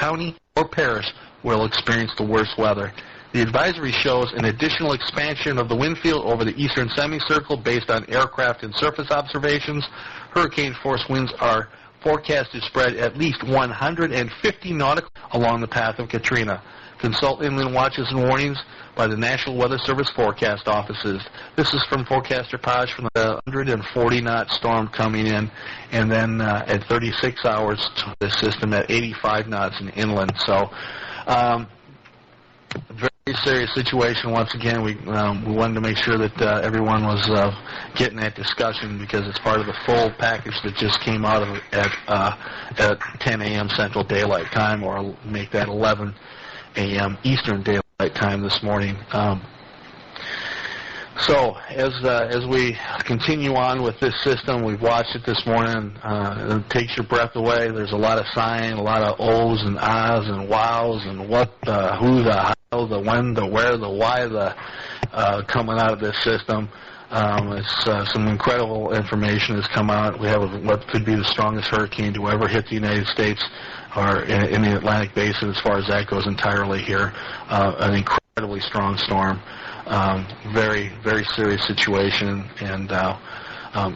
county or parish will experience the worst weather. The advisory shows an additional expansion of the wind field over the eastern semicircle based on aircraft and surface observations. Hurricane-force winds are forecast to spread at least 150 nautical along the path of Katrina. Consult inland watches and warnings by the National Weather Service forecast offices. This is from forecaster Paj from the 140-knot storm coming in, and then at 36 hours to the system at 85 knots in inland. So very serious situation. Once again, we wanted to make sure that everyone was getting that discussion because it's part of the full package that just came out of at 10 a.m. Central Daylight Time, or make that 11 a.m. Eastern Daylight Time this morning. So as we continue on with this system, we've watched it this morning. It takes your breath away. There's a lot of sighing, a lot of ohs and ahs and wows and what, the, who, the how, the when, the where, the why, coming out of this system. It's some incredible information has come out. We have what could be the strongest hurricane to ever hit the United States or in the Atlantic Basin as far as that goes entirely here. An incredibly strong storm. Very, very serious situation. And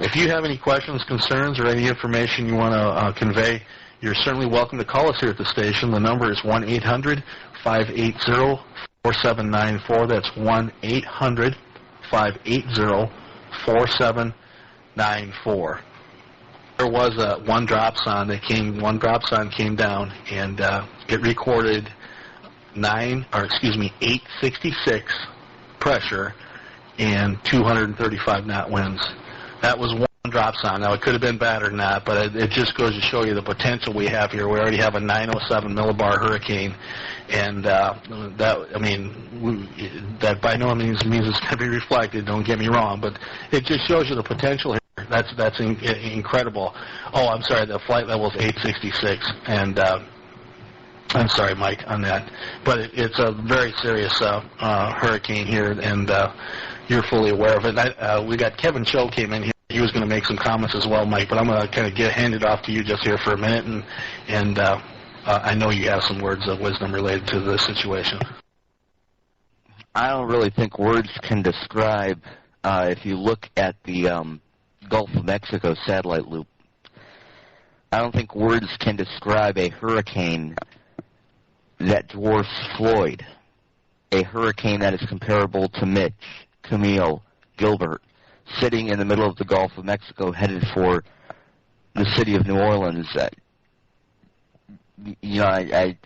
if you have any questions, concerns, or any information you want to convey, you're certainly welcome to call us here at the station. The number is 1-800-580-4794. That's 1-800-580-4794. There was one drop zone came down, and it recorded 866 pressure and 235 knot winds. That was one drop zone. Now, it could have been better than that, but it just goes to show you the potential we have here. We already have a 907 millibar hurricane, and that by no means it's going to be reflected. Don't get me wrong, but it just shows you the potential here. That's incredible. Oh, I'm sorry. The flight level is 866, and I'm sorry, Mike, on that. But it's a very serious hurricane here, and you're fully aware of it. We got Kevin Cho came in here. He was going to make some comments as well, Mike, but I'm going to kind of hand it off to you just here for a minute, and I know you have some words of wisdom related to this situation. I don't really think words can describe, if you look at the Gulf of Mexico satellite loop, I don't think words can describe a hurricane that dwarfs Floyd, a hurricane that is comparable to Mitch, Camille, Gilbert, sitting in the middle of the Gulf of Mexico headed for the city of New Orleans. I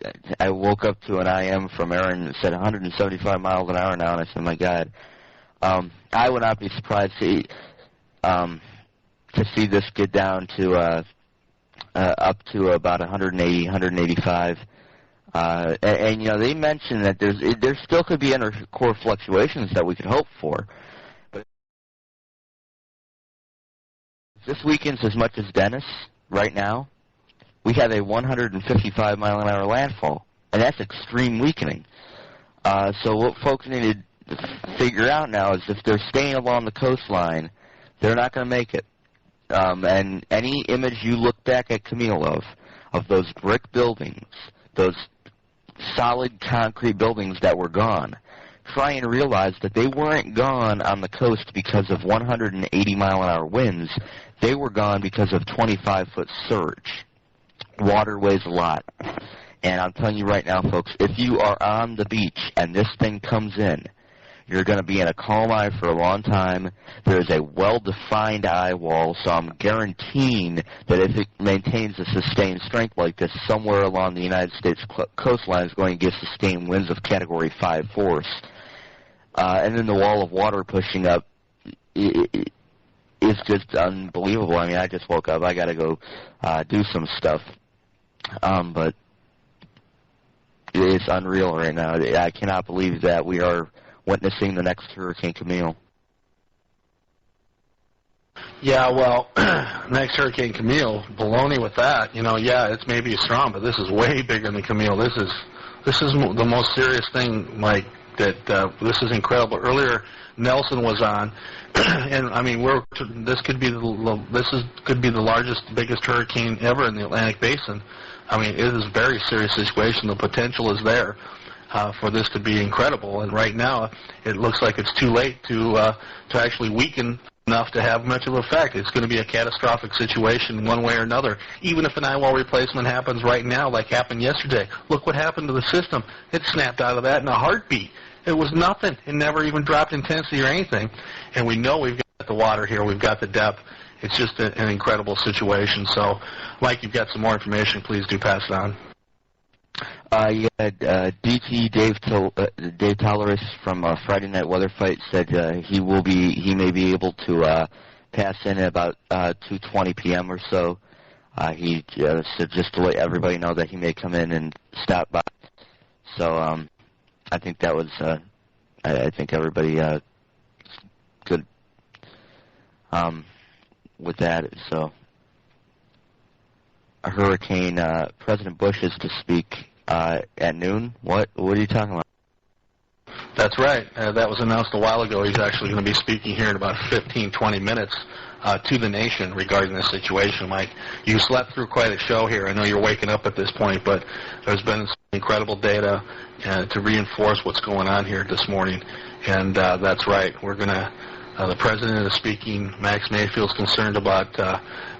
woke up to an IM from Aaron that said 175 miles an hour now, and I said, my God. I would not be surprised to see this get down to up to about 180, 185. And they mentioned that there still could be intercore fluctuations that we could hope for. But this weekend's as much as Dennis right now. We have a 155-mile-an-hour landfall, and that's extreme weakening. So what folks need to figure out now is if they're staying along the coastline, they're not going to make it. And any image you look back at Camille of those brick buildings, those solid concrete buildings that were gone, try and realize that they weren't gone on the coast because of 180-mile-an-hour winds. They were gone because of 25-foot surge. Water weighs a lot. And I'm telling you right now, folks, if you are on the beach and this thing comes in, you're going to be in a calm eye for a long time. There's a well-defined eye wall, so I'm guaranteeing that if it maintains a sustained strength like this, somewhere along the United States coastline is going to get sustained winds of Category 5 force. And then the wall of water pushing up is just unbelievable. I mean, I just woke up. I got to go do some stuff. But it's unreal right now. I cannot believe that we are witnessing the next Hurricane Camille. Yeah, well, next Hurricane Camille, baloney with that. Yeah, it's maybe strong, but this is way bigger than Camille. This is the most serious thing, Mike. This is incredible. Earlier, Nelson was on, and I mean, this could be the largest, biggest hurricane ever in the Atlantic Basin. I mean, it is a very serious situation. The potential is there for this to be incredible, and right now it looks like it's too late to actually weaken enough to have much of an effect. It's going to be a catastrophic situation one way or another. Even if an eye wall replacement happens right now, like happened yesterday, look what happened to the system. It snapped out of that in a heartbeat. It was nothing. It never even dropped intensity or anything. And we know we've got the water here. We've got the depth. It's just an incredible situation. So, Mike, you've got some more information. Please do pass it on. DT Dave Toleris from Friday Night Weather Fight said he may be able to pass in at about 2:20 p.m. or so. He said just to let everybody know that he may come in and stop by. So I think that was I think everybody good with that. So a hurricane. President Bush is to speak at noon. What are you talking about? That's right. That was announced a while ago. He's actually going to be speaking here in about 15, 20 minutes to the nation regarding this situation. Mike, you slept through quite a show here. I know you're waking up at this point, but there's been some incredible data to reinforce what's going on here this morning. And that's right. We're going to, the president is speaking. Max Mayfield's concerned about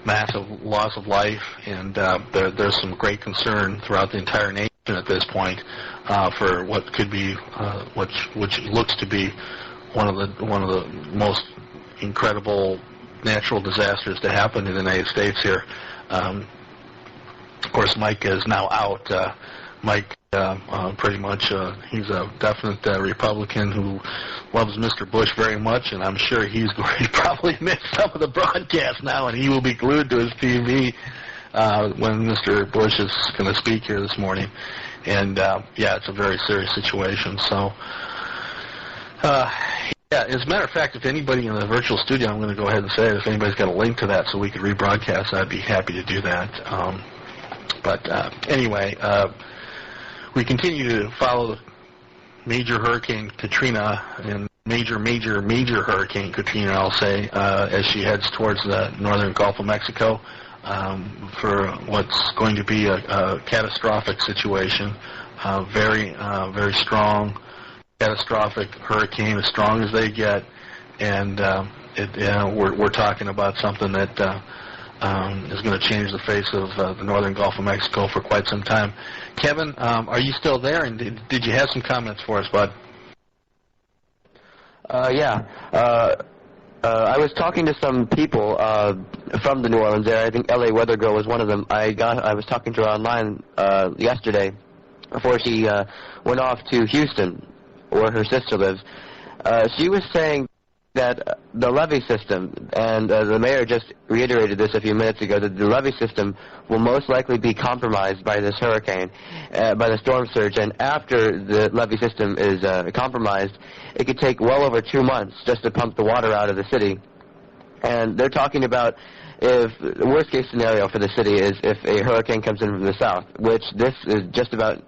massive loss of life, and there's some great concern throughout the entire nation at this point for what could be, which looks to be one of the most incredible natural disasters to happen in the United States here. Of course, Mike is now out. Mike, pretty much, he's a definite Republican who loves Mr. Bush very much, and I'm sure he's going to probably miss some of the broadcast now, and he will be glued to his TV when Mr. Bush is going to speak here this morning. And, yeah, it's a very serious situation. So, yeah, as a matter of fact, if anybody in the virtual studio, I'm going to go ahead and say it, if anybody's got a link to that so we could rebroadcast, I'd be happy to do that. Anyway, we continue to follow major Hurricane Katrina and major Hurricane Katrina, I'll say, as she heads towards the northern Gulf of Mexico for what's going to be a catastrophic situation. Very strong, catastrophic hurricane, as strong as they get, and we're talking about something that is going to change the face of the northern Gulf of Mexico for quite some time. Kevin, are you still there? And did you have some comments for us, bud? Yeah. I was talking to some people from the New Orleans area. I think LA Weather Girl was one of them. I was talking to her online yesterday before she went off to Houston, where her sister lives. She was saying that the levee system, and the mayor just reiterated this a few minutes ago, that the levee system will most likely be compromised by this hurricane, by the storm surge, and after the levee system is compromised, it could take well over 2 months just to pump the water out of the city. And they're talking about if the worst-case scenario for the city is if a hurricane comes in from the south, which this is just about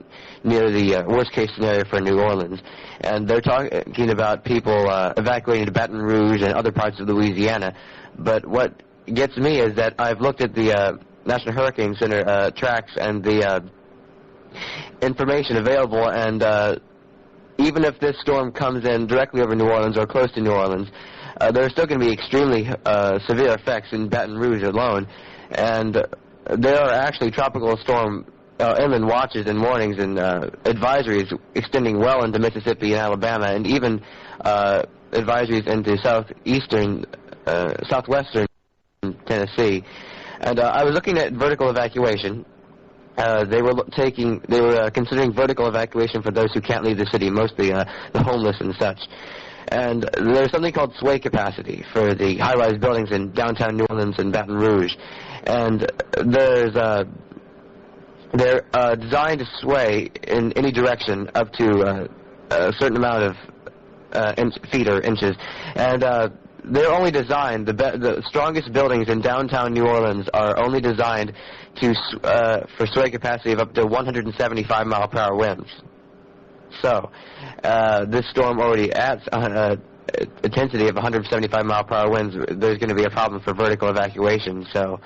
near the worst-case scenario for New Orleans. And they're talking about people evacuating to Baton Rouge and other parts of Louisiana. But what gets me is that I've looked at the National Hurricane Center tracks and the information available, and even if this storm comes in directly over New Orleans or close to New Orleans, there are still going to be extremely severe effects in Baton Rouge alone. And there are actually tropical storm inland watches and warnings and advisories extending well into Mississippi and Alabama, and even advisories into southwestern Tennessee. And I was looking at vertical evacuation. They were considering vertical evacuation for those who can't leave the city, mostly the homeless and such. And there's something called sway capacity for the high-rise buildings in downtown New Orleans and Baton Rouge. And they're designed to sway in any direction up to a certain amount of feet or inches. And they're only designed, the strongest buildings in downtown New Orleans are only designed for sway capacity of up to 175-mile-per-hour winds. So, this storm already at intensity of 175-mile-per-hour winds, there's going to be a problem for vertical evacuation. So,